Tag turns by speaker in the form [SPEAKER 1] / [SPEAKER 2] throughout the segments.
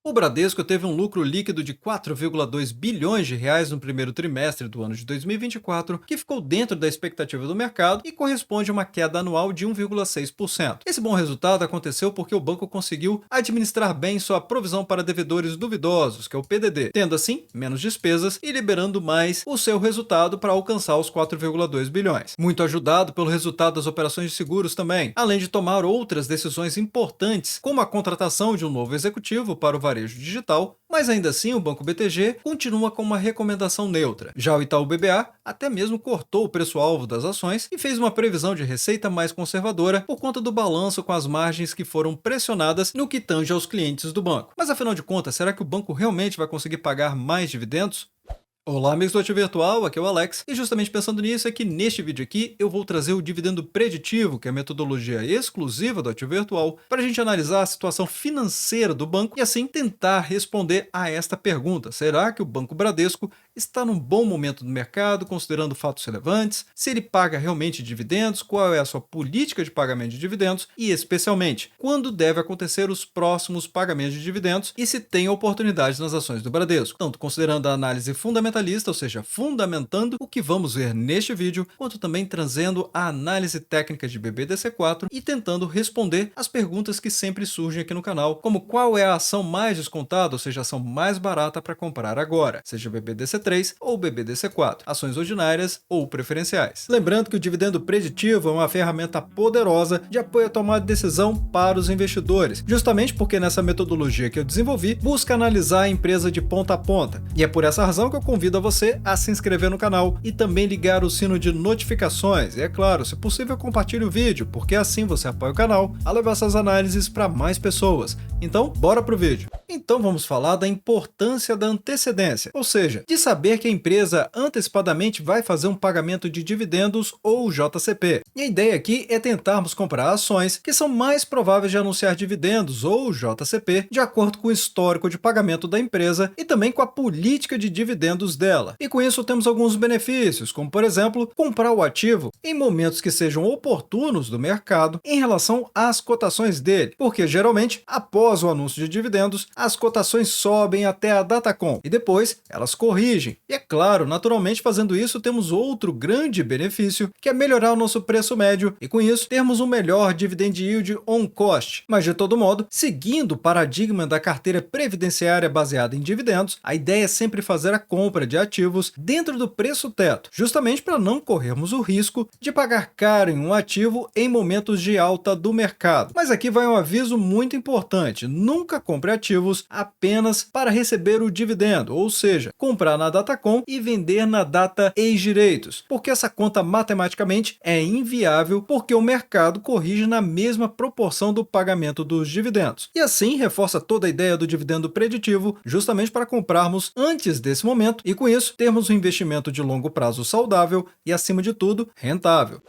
[SPEAKER 1] O Bradesco teve um lucro líquido de 4,2 bilhões de reais no primeiro trimestre do ano de 2024, que ficou dentro da expectativa do mercado e corresponde a uma queda anual de 1,6%. Esse bom resultado aconteceu porque o banco conseguiu administrar bem sua provisão para devedores duvidosos, que é o PDD, tendo assim menos despesas e liberando mais o seu resultado para alcançar os 4,2 bilhões. Muito ajudado pelo resultado das operações de seguros também, além de tomar outras decisões importantes, como a contratação de um novo executivo para o varejo digital, mas ainda assim o Banco BTG continua com uma recomendação neutra. Já o Itaú BBA até mesmo cortou o preço-alvo das ações e fez uma previsão de receita mais conservadora por conta do balanço com as margens que foram pressionadas no que tange aos clientes do banco. Mas afinal de contas, será que o banco realmente vai conseguir pagar mais dividendos? Olá, amigos do Ativo Virtual, aqui é o Alex, e justamente pensando nisso é que neste vídeo aqui eu vou trazer o dividendo preditivo, que é a metodologia exclusiva do Ativo Virtual, para a gente analisar a situação financeira do banco e assim tentar responder a esta pergunta: será que o Banco Bradesco está num bom momento no mercado, considerando fatos relevantes, se ele paga realmente dividendos, qual é a sua política de pagamento de dividendos e, especialmente, quando deve acontecer os próximos pagamentos de dividendos e se tem oportunidades nas ações do Bradesco, tanto considerando a análise fundamentalista, ou seja, fundamentando o que vamos ver neste vídeo, quanto também trazendo a análise técnica de BBDC4 e tentando responder as perguntas que sempre surgem aqui no canal, como qual é a ação mais descontada, ou seja, a ação mais barata para comprar agora, seja BBDC3 ou BBDC4, ações ordinárias ou preferenciais. Lembrando que o dividendo preditivo é uma ferramenta poderosa de apoio à tomada de decisão para os investidores, justamente porque nessa metodologia que eu desenvolvi, busca analisar a empresa de ponta a ponta. E é por essa razão que eu convido a você a se inscrever no canal e também ligar o sino de notificações. E é claro, se possível, compartilhe o vídeo, porque assim você apoia o canal a levar essas análises para mais pessoas. Então, bora pro vídeo. Então vamos falar da importância da antecedência, ou seja, de saber que a empresa antecipadamente vai fazer um pagamento de dividendos ou JCP. E a ideia aqui é tentarmos comprar ações que são mais prováveis de anunciar dividendos ou JCP de acordo com o histórico de pagamento da empresa e também com a política de dividendos dela. E com isso temos alguns benefícios, como por exemplo, comprar o ativo em momentos que sejam oportunos do mercado em relação às cotações dele, porque geralmente após o anúncio de dividendos, as cotações sobem até a Datacom e depois elas corrigem. E é claro, naturalmente fazendo isso temos outro grande benefício, que é melhorar o nosso preço médio e com isso termos um melhor dividend yield on cost. Mas de todo modo, seguindo o paradigma da carteira previdenciária baseada em dividendos, a ideia é sempre fazer a compra de ativos dentro do preço teto, justamente para não corrermos o risco de pagar caro em um ativo em momentos de alta do mercado. Mas aqui vai um aviso muito importante: nunca compre ativos apenas para receber o dividendo, ou seja, comprar na Datacom e vender na data ex-direitos, porque essa conta matematicamente é inviável porque o mercado corrige na mesma proporção do pagamento dos dividendos. E assim reforça toda a ideia do dividendo preditivo, justamente para comprarmos antes desse momento e com isso termos um investimento de longo prazo saudável e, acima de tudo, rentável.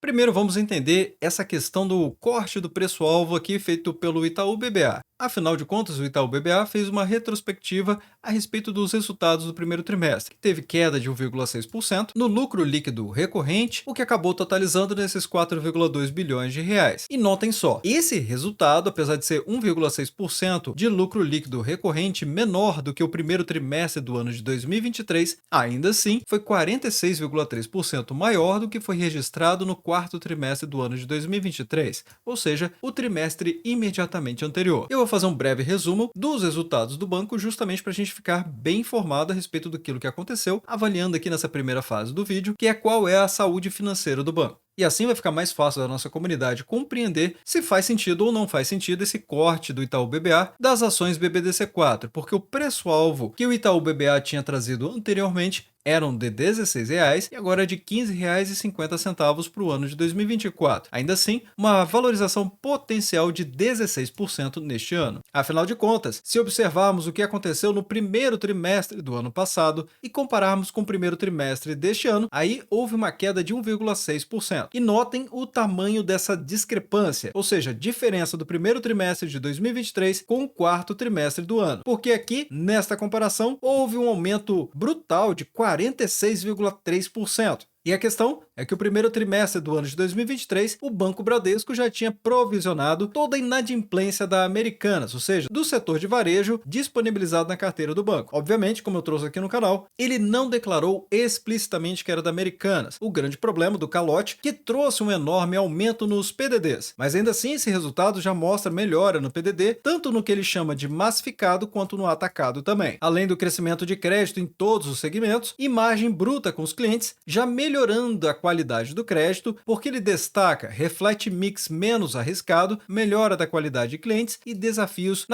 [SPEAKER 1] Primeiro vamos entender essa questão do corte do preço-alvo aqui feito pelo Itaú BBA. Afinal de contas, o Itaú BBA fez uma retrospectiva a respeito dos resultados do primeiro trimestre, que teve queda de 1,6% no lucro líquido recorrente, o que acabou totalizando nesses 4,2 bilhões de reais. E notem só, esse resultado, apesar de ser 1,6% de lucro líquido recorrente menor do que o primeiro trimestre do ano de 2023, ainda assim foi 46,3% maior do que foi registrado no quarto trimestre do ano de 2023, ou seja, o trimestre imediatamente anterior. Eu vou fazer um breve resumo dos resultados do banco justamente para a gente ficar bem informado a respeito daquilo que aconteceu, avaliando aqui nessa primeira fase do vídeo, que é qual é a saúde financeira do banco. E assim vai ficar mais fácil da nossa comunidade compreender se faz sentido ou não faz sentido esse corte do Itaú BBA das ações BBDC4, porque o preço-alvo que o Itaú BBA tinha trazido anteriormente eram de R$ 16 e agora é de R$ 15,50 para o ano de 2024. Ainda assim, uma valorização potencial de 16% neste ano. Afinal de contas, se observarmos o que aconteceu no primeiro trimestre do ano passado e compararmos com o primeiro trimestre deste ano, aí houve uma queda de 1,6%. E notem o tamanho dessa discrepância, ou seja, diferença do primeiro trimestre de 2023 com o quarto trimestre do ano. Porque aqui, nesta comparação, houve um aumento brutal de 46,3%. E a questão é que o primeiro trimestre do ano de 2023, o Banco Bradesco já tinha provisionado toda a inadimplência da Americanas, ou seja, do setor de varejo disponibilizado na carteira do banco. Obviamente, como eu trouxe aqui no canal, ele não declarou explicitamente que era da Americanas, o grande problema do calote que trouxe um enorme aumento nos PDDs. Mas ainda assim, esse resultado já mostra melhora no PDD, tanto no que ele chama de massificado quanto no atacado também. Além do crescimento de crédito em todos os segmentos e margem bruta com os clientes, já melhorando a qualidade do crédito, porque ele destaca, reflete mix menos arriscado, melhora da qualidade de clientes e desafios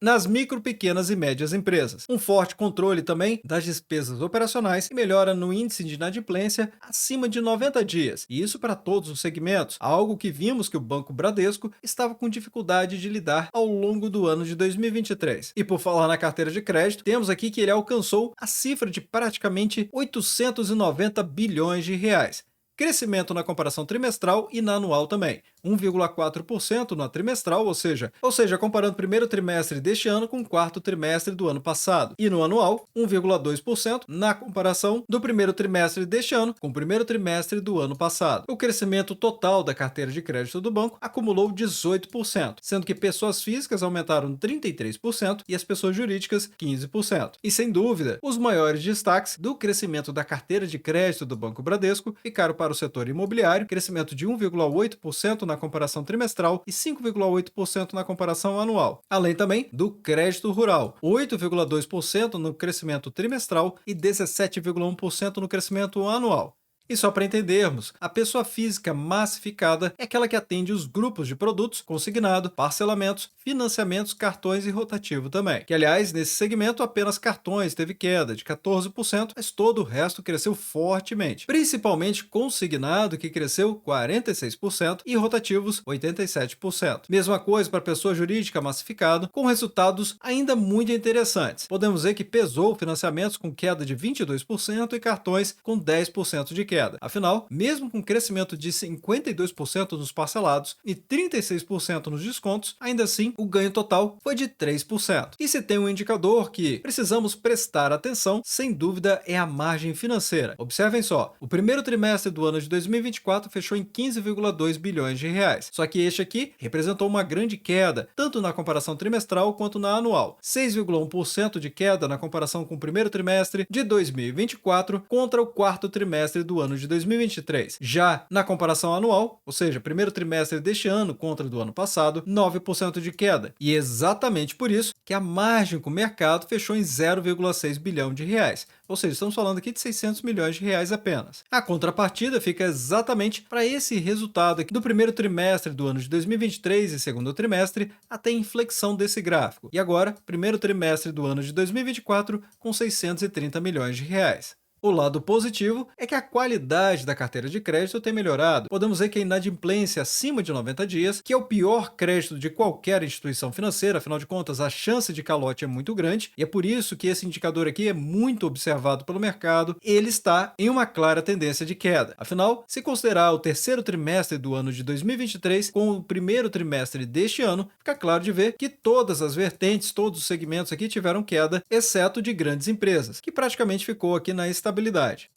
[SPEAKER 1] nas micro, pequenas e médias empresas. Um forte controle também das despesas operacionais e melhora no índice de inadimplência acima de 90 dias, e isso para todos os segmentos, algo que vimos que o Banco Bradesco estava com dificuldade de lidar ao longo do ano de 2023. E por falar na carteira de crédito, temos aqui que ele alcançou a cifra de praticamente 890 bilhões de reais. Crescimento na comparação trimestral e na anual também, 1,4% na trimestral, ou seja, comparando o primeiro trimestre deste ano com o quarto trimestre do ano passado. E no anual, 1,2% na comparação do primeiro trimestre deste ano com o primeiro trimestre do ano passado. O crescimento total da carteira de crédito do banco acumulou 18%, sendo que pessoas físicas aumentaram 33% e as pessoas jurídicas 15%. E sem dúvida, os maiores destaques do crescimento da carteira de crédito do Banco Bradesco ficaram para o setor imobiliário, crescimento de 1,8% na comparação trimestral e 5,8% na comparação anual. Além também do crédito rural, 8,2% no crescimento trimestral e 17,1% no crescimento anual. E só para entendermos, a pessoa física massificada é aquela que atende os grupos de produtos, consignado, parcelamentos, financiamentos, cartões e rotativo também. Que, aliás, nesse segmento apenas cartões teve queda de 14%, mas todo o resto cresceu fortemente. Principalmente consignado, que cresceu 46% e rotativos 87%. Mesma coisa para a pessoa jurídica massificada, com resultados ainda muito interessantes. Podemos ver que pesou financiamentos com queda de 22% e cartões com 10% de queda. Afinal, mesmo com crescimento de 52% nos parcelados e 36% nos descontos, ainda assim o ganho total foi de 3%. E se tem um indicador que precisamos prestar atenção, sem dúvida é a margem financeira. Observem só, o primeiro trimestre do ano de 2024 fechou em 15,2 bilhões de reais. Só que este aqui representou uma grande queda, tanto na comparação trimestral quanto na anual. 6,1% de queda na comparação com o primeiro trimestre de 2024 contra o quarto trimestre do ano de 2023. Já na comparação anual, ou seja, primeiro trimestre deste ano contra do ano passado, 9% de queda. E exatamente por isso que a margem com o mercado fechou em 0,6 bilhão de reais. Ou seja, estamos falando aqui de 600 milhões de reais apenas. A contrapartida fica exatamente para esse resultado aqui do primeiro trimestre do ano de 2023 e segundo trimestre até a inflexão desse gráfico. E agora, primeiro trimestre do ano de 2024 com 630 milhões de reais. O lado positivo é que a qualidade da carteira de crédito tem melhorado. Podemos ver que a inadimplência acima de 90 dias, que é o pior crédito de qualquer instituição financeira, afinal de contas a chance de calote é muito grande, e é por isso que esse indicador aqui é muito observado pelo mercado, ele está em uma clara tendência de queda. Afinal, se considerar o terceiro trimestre do ano de 2023 com o primeiro trimestre deste ano, fica claro de ver que todas as vertentes, todos os segmentos aqui tiveram queda, exceto de grandes empresas, que praticamente ficou aqui na estabilidade.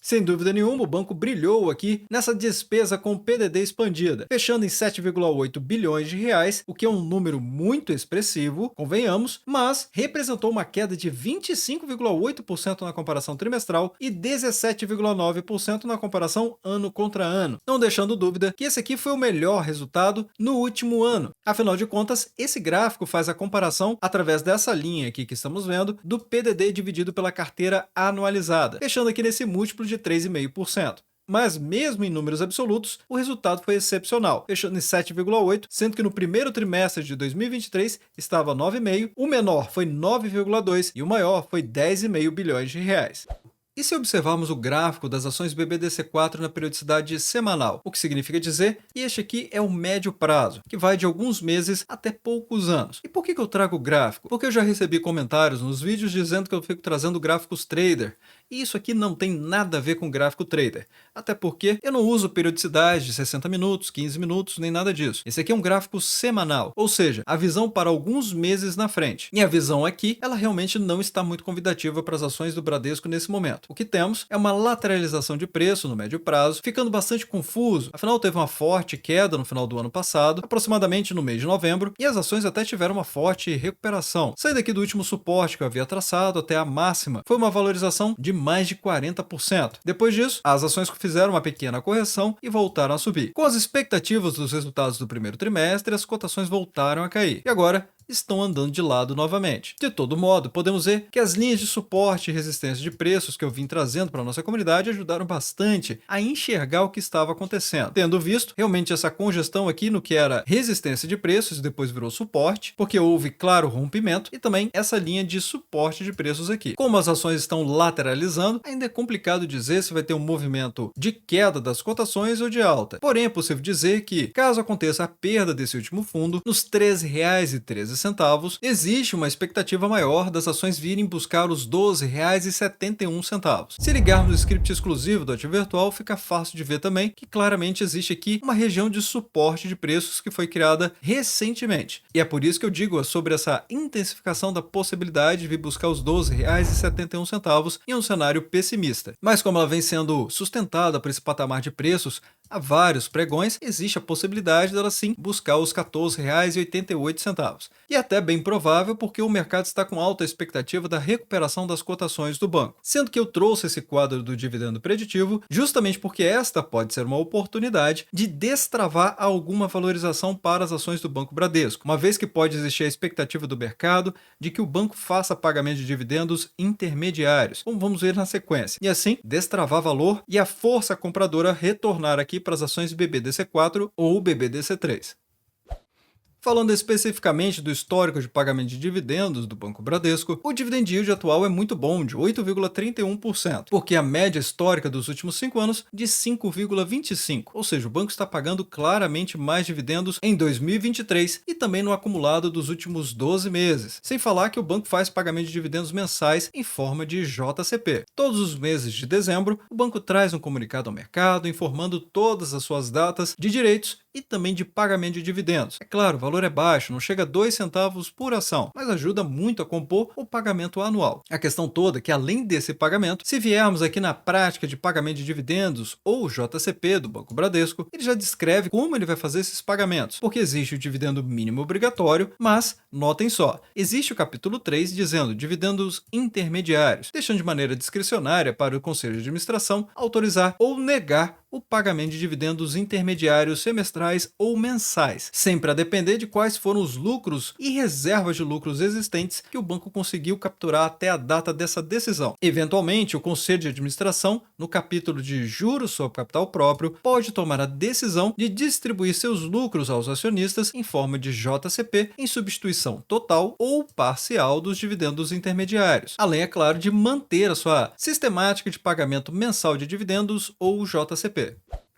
[SPEAKER 1] Sem dúvida nenhuma, o banco brilhou aqui nessa despesa com PDD expandida, fechando em 7,8 bilhões de reais, o que é um número muito expressivo, convenhamos, mas representou uma queda de 25,8% na comparação trimestral e 17,9% na comparação ano contra ano, não deixando dúvida que esse aqui foi o melhor resultado no último ano. Afinal de contas, esse gráfico faz a comparação através dessa linha aqui que estamos vendo do PDD dividido pela carteira anualizada, fechando aqui nesse múltiplo de 3,5%. Mas mesmo em números absolutos, o resultado foi excepcional, fechando em 7,8%, sendo que no primeiro trimestre de 2023 estava 9,5%, o menor foi 9,2% e o maior foi 10,5 bilhões de reais. E se observarmos o gráfico das ações BBDC4 na periodicidade semanal, o que significa dizer que este aqui é o médio prazo, que vai de alguns meses até poucos anos. E por que eu trago o gráfico? Porque eu já recebi comentários nos vídeos dizendo que eu fico trazendo gráficos trader, e isso aqui não tem nada a ver com gráfico trader, até porque eu não uso periodicidade de 60 minutos, 15 minutos, nem nada disso. Esse aqui é um gráfico semanal, ou seja, a visão para alguns meses na frente. E a visão aqui, ela realmente não está muito convidativa para as ações do Bradesco nesse momento. momento. O que temos é uma lateralização de preço no médio prazo, ficando bastante confuso, afinal teve uma forte queda no final do ano passado, aproximadamente no mês de novembro, e as ações até tiveram uma forte recuperação. Saindo aqui do último suporte que eu havia traçado até a máxima, foi uma valorização de mais de 40%. Depois disso, as ações fizeram uma pequena correção e voltaram a subir. Com as expectativas dos resultados do primeiro trimestre, as cotações voltaram a cair. E agora, estão andando de lado novamente. De todo modo, podemos ver que as linhas de suporte e resistência de preços que eu vim trazendo para a nossa comunidade ajudaram bastante a enxergar o que estava acontecendo. Tendo visto realmente essa congestão aqui no que era resistência de preços e depois virou suporte, porque houve claro rompimento, e também essa linha de suporte de preços aqui. Como as ações estão lateralizando, ainda é complicado dizer se vai ter um movimento de queda das cotações ou de alta. Porém, é possível dizer que, caso aconteça a perda desse último fundo, nos R$ 13,13, existe uma expectativa maior das ações virem buscar os R$ 12,71. Se ligarmos o script exclusivo do ativo virtual, fica fácil de ver também que claramente existe aqui uma região de suporte de preços que foi criada recentemente. E é por isso que eu digo sobre essa intensificação da possibilidade de vir buscar os R$ 12,71 em um cenário pessimista. Mas como ela vem sendo sustentada por esse patamar de preços há vários pregões, existe a possibilidade dela sim buscar os R$ 14,88. E até bem provável porque o mercado está com alta expectativa da recuperação das cotações do banco. Sendo que eu trouxe esse quadro do dividendo preditivo justamente porque esta pode ser uma oportunidade de destravar alguma valorização para as ações do Banco Bradesco, uma vez que pode existir a expectativa do mercado de que o banco faça pagamento de dividendos intermediários, como vamos ver na sequência, e assim destravar valor e a força compradora retornar aqui para as ações BBDC4 ou BBDC3. Falando especificamente do histórico de pagamento de dividendos do Banco Bradesco, o dividend yield atual é muito bom, de 8,31%, porque a média histórica dos últimos 5 anos de 5,25%, ou seja, o banco está pagando claramente mais dividendos em 2023 e também no acumulado dos últimos 12 meses, sem falar que o banco faz pagamento de dividendos mensais em forma de JCP. Todos os meses de dezembro, o banco traz um comunicado ao mercado informando todas as suas datas de direitos e também de pagamento de dividendos. É claro, o valor é baixo, não chega a 2 centavos por ação, mas ajuda muito a compor o pagamento anual. A questão toda é que, além desse pagamento, se viermos aqui na prática de pagamento de dividendos ou JCP do Banco Bradesco, ele já descreve como ele vai fazer esses pagamentos, porque existe o dividendo mínimo obrigatório, mas, notem só, existe o capítulo 3 dizendo dividendos intermediários, deixando de maneira discricionária para o Conselho de Administração autorizar ou negar o pagamento de dividendos intermediários semestrais ou mensais, sempre a depender de quais foram os lucros e reservas de lucros existentes que o banco conseguiu capturar até a data dessa decisão. Eventualmente, o Conselho de Administração, no capítulo de juros sobre capital próprio, pode tomar a decisão de distribuir seus lucros aos acionistas em forma de JCP em substituição total ou parcial dos dividendos intermediários, além, é claro, de manter a sua sistemática de pagamento mensal de dividendos ou JCP.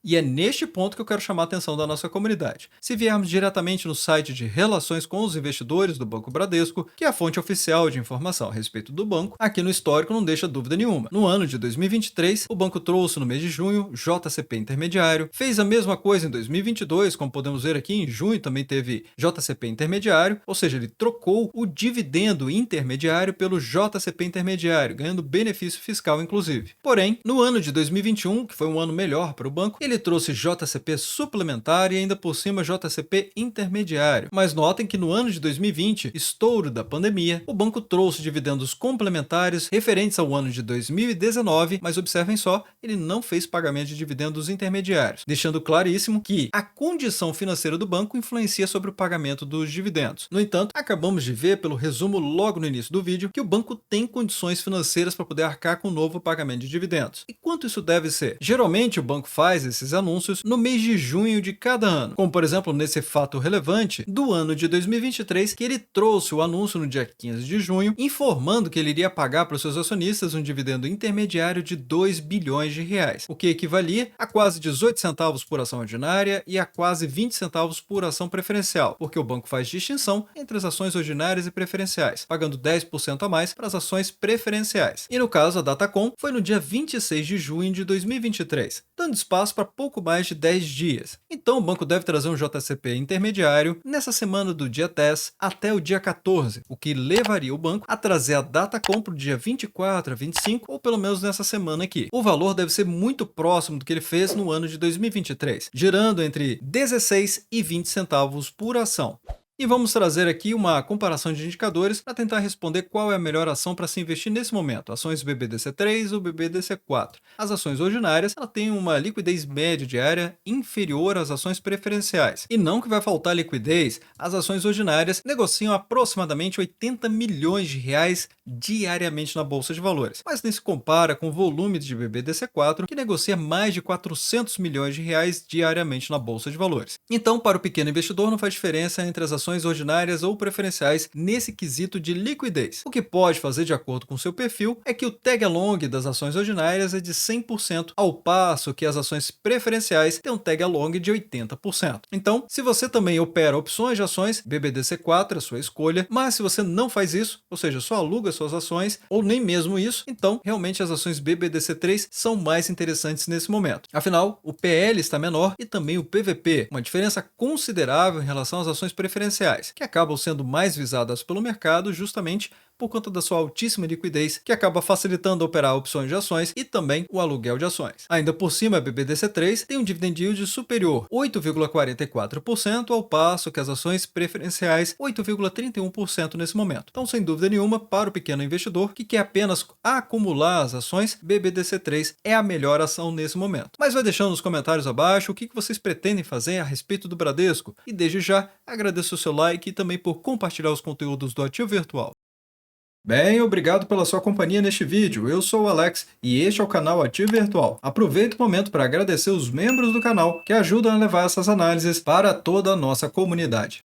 [SPEAKER 1] E é neste ponto que eu quero chamar a atenção da nossa comunidade. Se viermos diretamente no site de Relações com os Investidores do Banco Bradesco, que é a fonte oficial de informação a respeito do banco, aqui no histórico não deixa dúvida nenhuma. No ano de 2023, o banco trouxe no mês de junho JCP intermediário, fez a mesma coisa em 2022, como podemos ver aqui em junho também teve JCP intermediário, ou seja, ele trocou o dividendo intermediário pelo JCP intermediário, ganhando benefício fiscal inclusive. Porém, no ano de 2021, que foi um ano melhor para o banco, ele trouxe JCP suplementar e ainda por cima JCP intermediário. Mas notem que no ano de 2020, estouro da pandemia, o banco trouxe dividendos complementares referentes ao ano de 2019, mas observem só, ele não fez pagamento de dividendos intermediários, deixando claríssimo que a condição financeira do banco influencia sobre o pagamento dos dividendos. No entanto, acabamos de ver pelo resumo logo no início do vídeo que o banco tem condições financeiras para poder arcar com o novo pagamento de dividendos. E quanto isso deve ser? Geralmente o banco faz esses anúncios no mês de junho de cada ano, como por exemplo nesse fato relevante do ano de 2023, que ele trouxe o anúncio no dia 15 de junho, informando que ele iria pagar para os seus acionistas um dividendo intermediário de 2 bilhões de reais, o que equivalia a quase 18 centavos por ação ordinária e a quase 20 centavos por ação preferencial, porque o banco faz distinção entre as ações ordinárias e preferenciais, pagando 10% a mais para as ações preferenciais. E no caso, a Datacom foi no dia 26 de junho de 2023, dando espaço para pouco mais de 10 dias. Então o banco deve trazer um JCP intermediário nessa semana do dia 10 até o dia 14, o que levaria o banco a trazer a Datacom para o dia 24 a 25, ou pelo menos nessa semana aqui. O valor deve ser muito próximo do que ele fez no ano de 2023, girando entre 16 e 20 centavos por ação. E vamos trazer aqui uma comparação de indicadores para tentar responder qual é a melhor ação para se investir nesse momento, ações BBDC3 ou BBDC4. As ações ordinárias ela têm uma liquidez média diária inferior às ações preferenciais. E não que vai faltar liquidez, as ações ordinárias negociam aproximadamente 80 milhões de reais diariamente na Bolsa de Valores, mas nem se compara com o volume de BBDC4, que negocia mais de 400 milhões de reais diariamente na Bolsa de Valores. Então, para o pequeno investidor, não faz diferença entre as ações ordinárias ou preferenciais nesse quesito de liquidez. O que pode fazer de acordo com seu perfil é que o tag along das ações ordinárias é de 100%, ao passo que as ações preferenciais têm um tag along de 80%. Então, se você também opera opções de ações, BBDC4 é a sua escolha, mas se você não faz isso, ou seja, só aluga suas ações, ou nem mesmo isso, então realmente as ações BBDC3 são mais interessantes nesse momento. Afinal, o PL está menor e também o PVP, uma diferença considerável em relação às ações preferenciais, que acabam sendo mais visadas pelo mercado justamente por conta da sua altíssima liquidez, que acaba facilitando operar opções de ações e também o aluguel de ações. Ainda por cima, a BBDC3 tem um dividend yield superior, 8,44%, ao passo que as ações preferenciais, 8,31% nesse momento. Então, sem dúvida nenhuma, para o pequeno investidor que quer apenas acumular as ações, BBDC3 é a melhor ação nesse momento. Mas vai deixando nos comentários abaixo o que vocês pretendem fazer a respeito do Bradesco, e desde já agradeço o seu like e também por compartilhar os conteúdos do Ativo Virtual. Bem, obrigado pela sua companhia neste vídeo. Eu sou o Alex e este é o canal Ativo Virtual. Aproveito o momento para agradecer os membros do canal que ajudam a levar essas análises para toda a nossa comunidade.